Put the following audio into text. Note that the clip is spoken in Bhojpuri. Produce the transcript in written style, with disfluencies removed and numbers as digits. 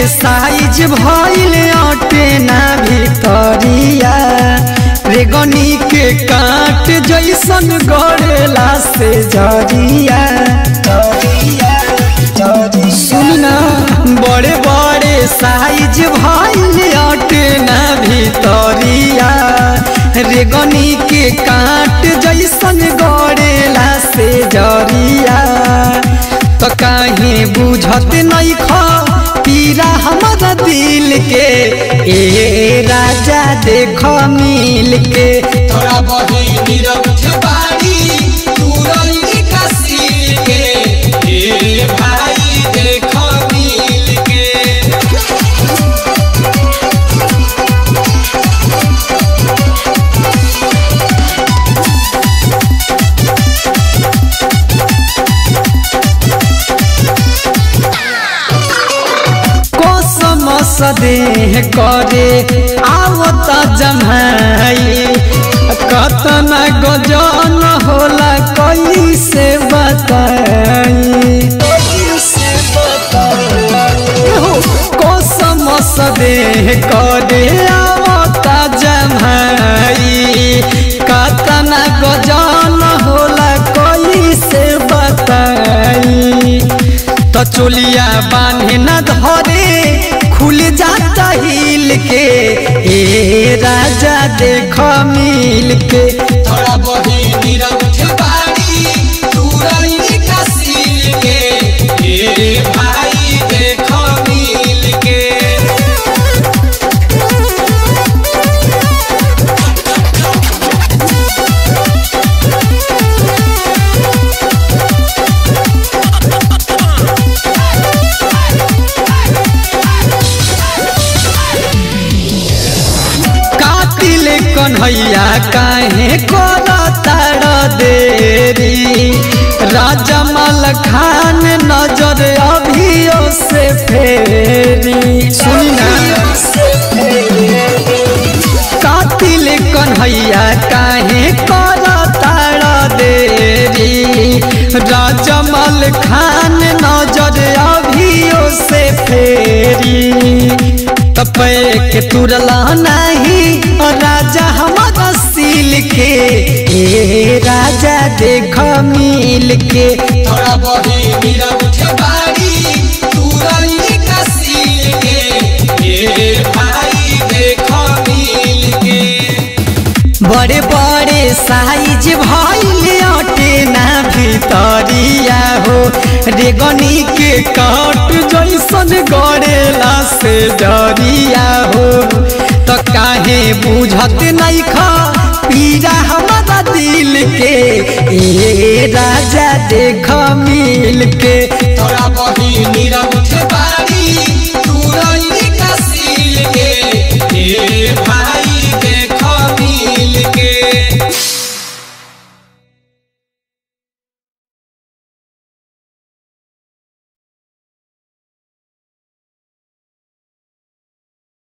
साइज भइल अटे ना भितरिया रेगनी के काट जैसन गड़ेला से जरिया। सुनना बड़े बड़े साइज भइल अटे ना भितरिया रेगनी के काट जैसन गड़ेला से जरिया। तो काहे बुझत नहीं खा पीरा हमारा दिल के ए राजा देखो मिल के थोड़ा बही बाड़ी तू रही कसील के ए भाई देखो मिल के। सदेह करे आवता जमाई कतना गजन होला कैसे बताई। कसम सदेह करे आवता जमाई कतना गजन होला कैसे बताई। तो चोलिया बांधे न धरे खुल जाता हिल के ए राजा देखो मिल के थोड़ा बही बाड़ी तू रही कसील के ए भाई देखो मिल के। कन्हैया काहे करता देरी राजा मल खान नजर अभियो से फेरी। सुनना कातिल कन्हैया काहे करता देरी राजा मल खान नजर अभियो से फेरी। तपे के तुरला नहीं राजा हमारा सील के ए राजा देखो मिल के थोड़ा बही बाड़ी तू रही कसील के ए भाई देखो मिल के। बड़े बड़े साइज भइल अटे ना भितरिया हो रेगनी के काट जैसन गड़ेला से जरिया हो। तो काहे बुझत नहीं खा पीरा हमारा दिल के ए राजा देखो मिल के थोड़ा बही